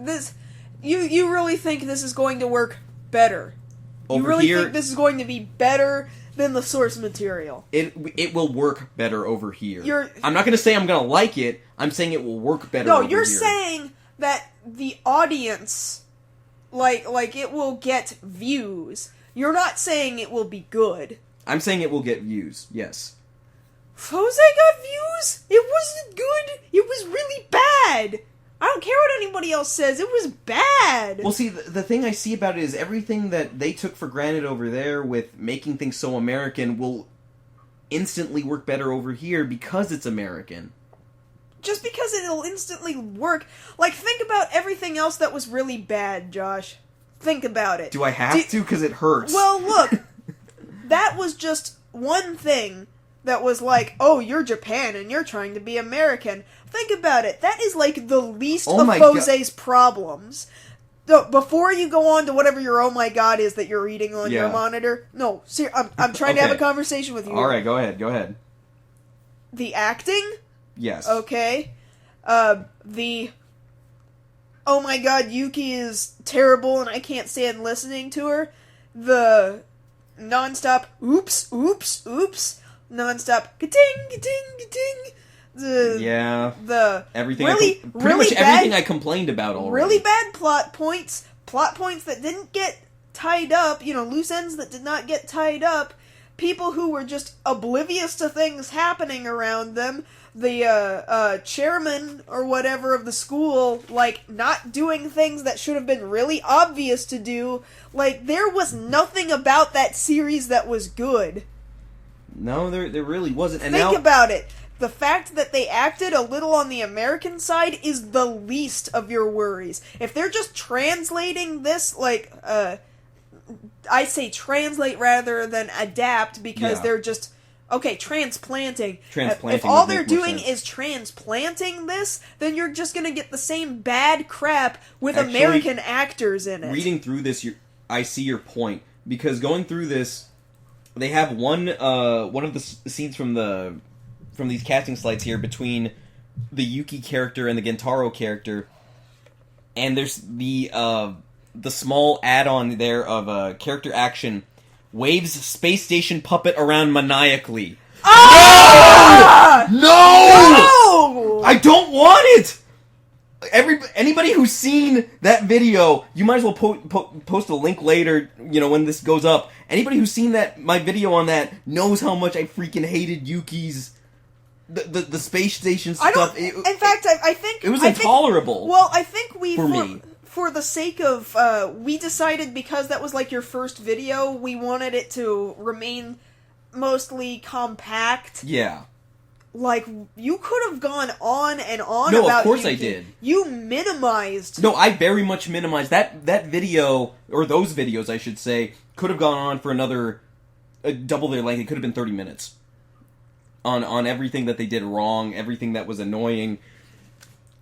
You really think this is going to work better? Over you really here, think this is going to be better than the source material? It will work better over here. I'm not going to say I'm going to like it. I'm saying it will work better over here. No, you're saying that the audience, like it will get views. You're not saying it will be good. I'm saying it will get views, yes. Fourze got views? It wasn't good. It was really bad. I don't care what anybody else says. It was bad. Well, see, the thing I see about it is everything that they took for granted over there with making things so American will instantly work better over here because it's American. Just because it'll instantly work. Like, think about everything else that was really bad, Josh. think about it. Do I have to? Because it hurts. Well, look, that was just one thing that was like, oh, you're Japan and you're trying to be American. Think about it. That is like the least of Fourze's problems. So, before you go on to whatever your oh my god is that you're reading on your monitor, no, I'm trying to have a conversation with you. Alright, go ahead. The acting? Yes. Okay. The oh my god, Yuki is terrible and I can't stand listening to her. The non-stop oops, non-stop ka-ting, ka-ting, ka-ting. The everything really, pretty much everything I complained about already. Really bad plot points that didn't get tied up, loose ends that did not get tied up, people who were just oblivious to things happening around them, the chairman or whatever of the school, like, not doing things that should have been really obvious to do. Like, there was nothing about that series that was good. No, there really wasn't. And Think about it. The fact that they acted a little on the American side is the least of your worries. If they're just translating this, like, I say translate rather than adapt because they're just, okay, transplanting. If all they're doing is transplanting this, then you're just gonna get the same bad crap with American actors in it. Reading through this, I see your point. Because going through this, they have one of the scenes from these casting slides here between the Yuki character and the Gentaro character, and there's the small add-on there of character action waves space station puppet around maniacally. Ah! No! I don't want it! Anybody who's seen that video, you might as well post a link later, when this goes up. Anybody who's seen my video on that knows how much I freaking hated Yuki's the space station stuff. I think it was intolerable. I think for the sake of we decided, because that was like your first video, we wanted it to remain mostly compact. Yeah. Like, you could have gone on and on about No, of course Yuki. I did. You minimized. No, I very much minimized. That video, or those videos, I should say, could have gone on for another double their length. It could have been 30 minutes. On everything that they did wrong, everything that was annoying.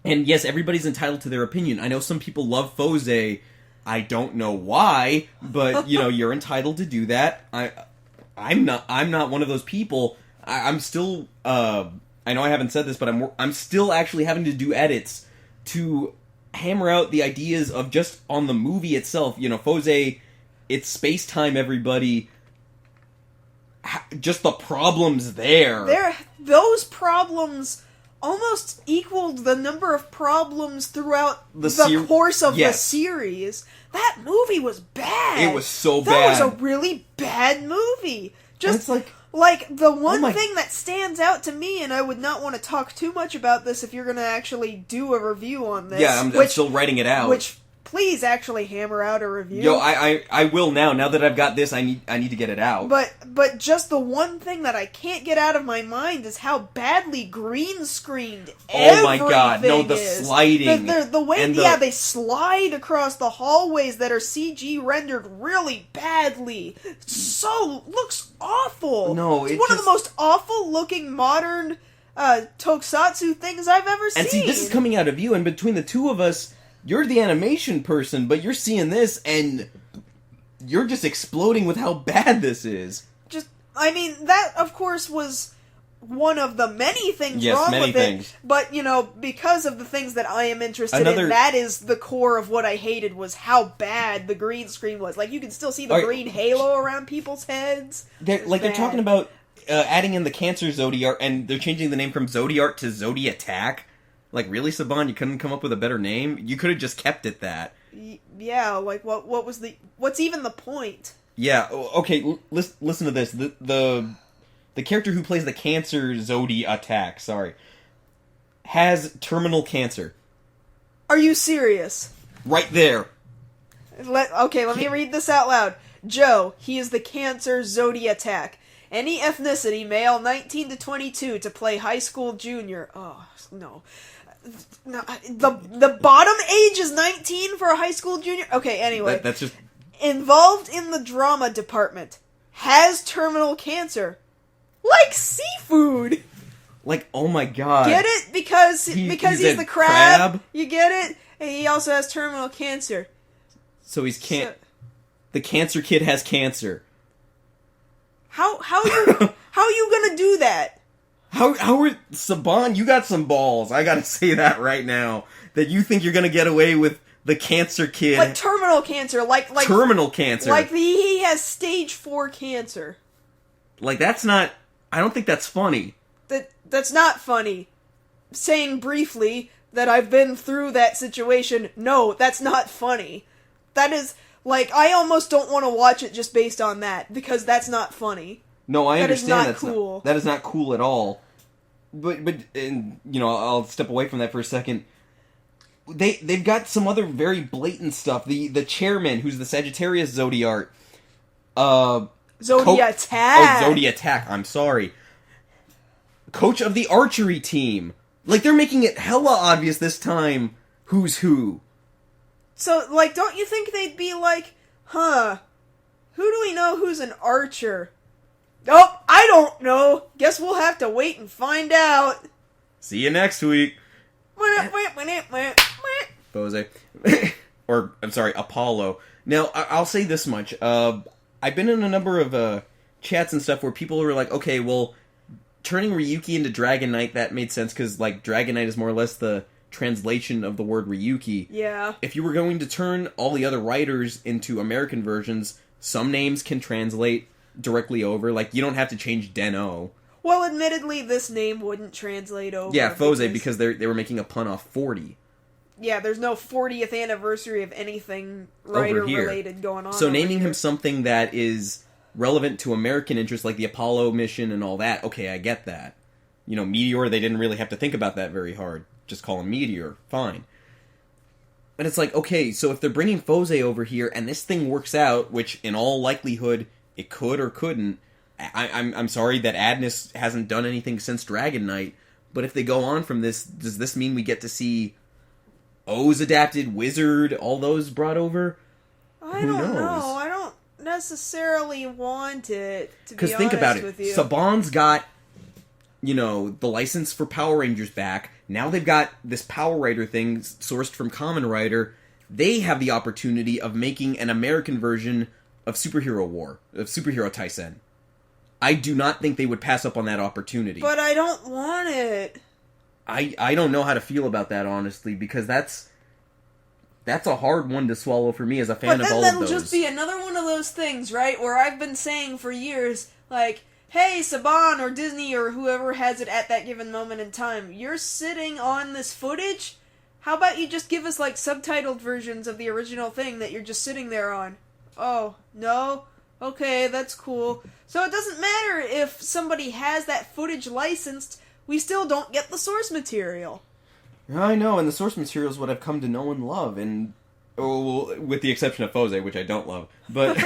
And yes, everybody's entitled to their opinion. I know some people love Fourze. I don't know why, but, you're entitled to do that. I'm not one of those people. I'm still, I know I haven't said this, but I'm still actually having to do edits to hammer out the ideas of just on the movie itself. Fourze, it's space-time, everybody. Just the problems there. Those problems almost equaled the number of problems throughout the course of the series. That movie was bad. It was so bad. That was a really bad movie. Just like the one thing that stands out to me, and I would not want to talk too much about this if you're going to actually do a review on this. Yeah, I'm still writing it out. Which, please actually hammer out a review. Yo, I will now. Now that I've got this, I need to get it out. But just the one thing that I can't get out of my mind is how badly green screened everything. Oh my god, no, the sliding. The way they slide across the hallways that are CG rendered really badly. Looks awful. No, it's one of the most awful looking modern tokusatsu things I've ever seen. And see, this is coming out of you, and between the two of us, you're the animation person, but you're seeing this, and you're just exploding with how bad this is. That, of course, was one of the many things wrong with it. But, because of the things that I am interested in, that is the core of what I hated, was how bad the green screen was. Like, you can still see the green halo around people's heads. They're talking about adding in the Cancer Zodiart, and they're changing the name from Zodiart to Zodiattack. Like, really, Saban? You couldn't come up with a better name? You could have just kept it that. Yeah, like, what's even the point? Yeah, okay, listen to this. The character who plays the Cancer Zodiattack, has terminal cancer. Are you serious? Right there. Let me read this out loud. Joe, he is the Cancer Zodiattack. Any ethnicity, male 19 to 22, to play high school junior. Oh, no. No, the bottom age is 19 for a high school junior? Okay, anyway. That's just... Involved in the drama department. Has terminal cancer. Like seafood! Like, oh my god. Get it? Because he's the crab. You get it? And he also has terminal cancer. So he's the cancer kid has cancer. How are you gonna do that? How are Saban? You got some balls. I gotta say that right now. That you think you're gonna get away with the cancer kid, like terminal cancer, like terminal cancer, like he has stage 4 cancer. Like that's not. I don't think that's funny. That's not funny. Saying briefly that I've been through that situation. No, that's not funny. That is like I almost don't want to watch it just based on that because that's not funny. No, I understand that is that's not cool. That is not cool at all. But and, you know, I'll step away from that for a second. They've got some other very blatant stuff. The chairman, who's the Sagittarius Zodiac. Zodiac. I'm sorry. Coach of the archery team. Like, they're making it hella obvious this time who's who. So, like, don't you think they'd be like, who do we know who's an archer? Oh, I don't know. Guess we'll have to wait and find out. See you next week. Fourze. Or, I'm sorry, Apollo. Now, I'll say this much. I've been in a number of chats and stuff where people are like, okay, well, turning Ryuki into Dragon Knight, that made sense because, like, Dragon Knight is more or less the translation of the word Ryuki. Yeah. If you were going to turn all the other writers into American versions, some names can translate directly over. Like, you don't have to change Den-O. Well, admittedly, this name wouldn't translate over. Yeah, Fourze, because they were making a pun off 40. Yeah, there's no 40th anniversary of anything writer-related going on. So naming him something that is relevant to American interests, like the Apollo mission and all that, okay, I get that. You know, Meteor, they didn't really have to think about that very hard. Just call him Meteor, fine. But it's like, okay, so if they're bringing Fourze over here, and this thing works out, which in all likelihood it could or couldn't, I'm sorry that Adness hasn't done anything since Dragon Knight, but if they go on from this, does this mean we get to see O's adapted, Wizard, all those brought over? I don't know. I don't necessarily want it, to be honest with you. Because think about it. Saban's got, you know, the license for Power Rangers back. Now they've got this Power Rider thing sourced from Kamen Rider. They have the opportunity of making an American version of Superhero War, of Superhero Taisen. I do not think they would pass up on that opportunity. But I don't want it. I don't know how to feel about that, honestly, because that's a hard one to swallow for me as a fan of all of those. But then that'll just be another one of those things, right, where I've been saying for years, like, hey, Saban or Disney or whoever has it at that given moment in time, you're sitting on this footage? How about you just give us, like, subtitled versions of the original thing that you're just sitting there on? Oh, no? Okay, that's cool. So it doesn't matter if somebody has that footage licensed, we still don't get the source material. I know, and the source material is what I've come to know and love, and with the exception of Fourze, which I don't love, but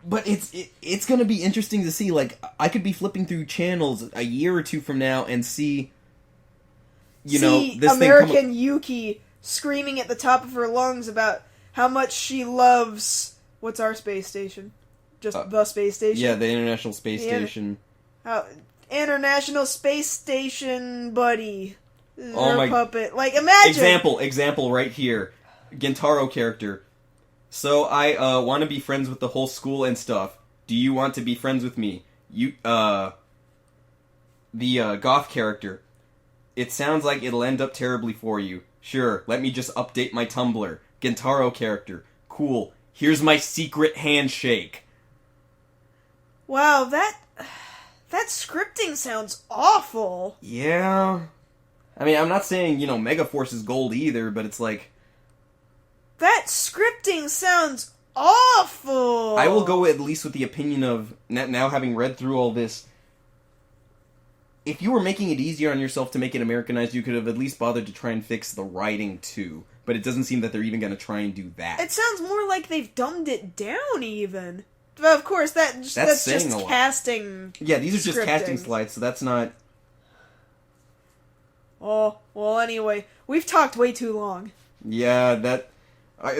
but it's going to be interesting to see. Like, I could be flipping through channels a year or two from now and see, this American thing Yuki screaming at the top of her lungs about how much she loves. What's our space station? Just the space station? Yeah, the International Space Station. International Space Station, buddy. Oh my... puppet. Like, imagine... Example right here. Gintaro character. So, I want to be friends with the whole school and stuff. Do you want to be friends with me? The goth character. It sounds like it'll end up terribly for you. Sure, let me just update my Tumblr. Gintaro character. Cool. Here's my secret handshake. Wow, that scripting sounds awful. Yeah. I mean, I'm not saying, Megaforce is gold either, but it's like... That scripting sounds awful! I will go at least with the opinion of, now having read through all this, if you were making it easier on yourself to make it Americanized, you could have at least bothered to try and fix the writing too. But it doesn't seem that they're even going to try and do that. It sounds more like they've dumbed it down, even. But of course, that's just casting. Yeah, these are just scripting. casting slides, so that's not. Oh, well, anyway, we've talked way too long. Yeah,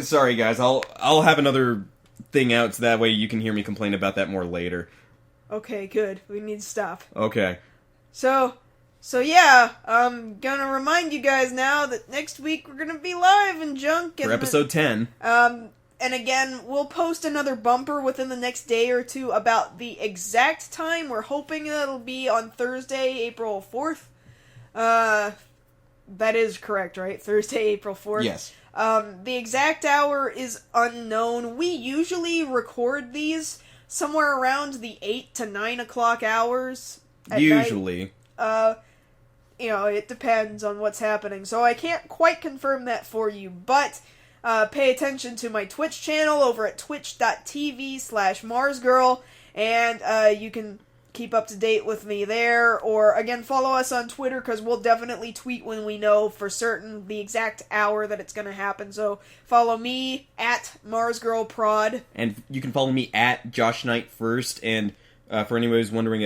sorry, guys. I'll have another thing out so that way you can hear me complain about that more later. Okay, good. We need to stop. Okay. So yeah, I'm gonna remind you guys now that next week we're gonna be live in Junk. For episode 10. And again, we'll post another bumper within the next day or two about the exact time. We're hoping it'll be on Thursday, April 4th. That is correct, right? Thursday, April 4th? Yes. The exact hour is unknown. We usually record these somewhere around the 8 to 9 o'clock hours at Usually. night. It depends on what's happening, so I can't quite confirm that for you, but pay attention to my Twitch channel over at twitch.tv/MarsGirl, and you can keep up to date with me there, or again, follow us on Twitter, because we'll definitely tweet when we know for certain the exact hour that it's going to happen, so follow me at MarsGirlProd. And you can follow me at Josh Knight First, and for anyone who's wondering,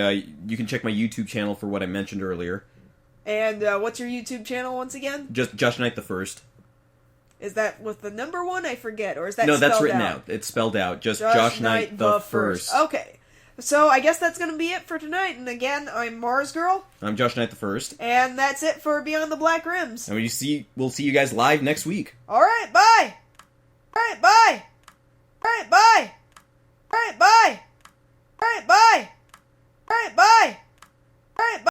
you can check my YouTube channel for what I mentioned earlier. And what's your YouTube channel once again? Just Josh Knight the First. Is that with the number one? I forget. Or is that No, spelled that's written out? out. It's spelled out. Just Josh Knight the First. Okay. So I guess that's going to be it for tonight. And again, I'm Mars Girl. I'm Josh Knight the First. And that's it for Beyond the Black Rims. And we'll see you guys live next week. Alright, bye! Alright, bye! Alright, bye! Alright, bye! Alright, bye! Alright, bye! Alright, bye!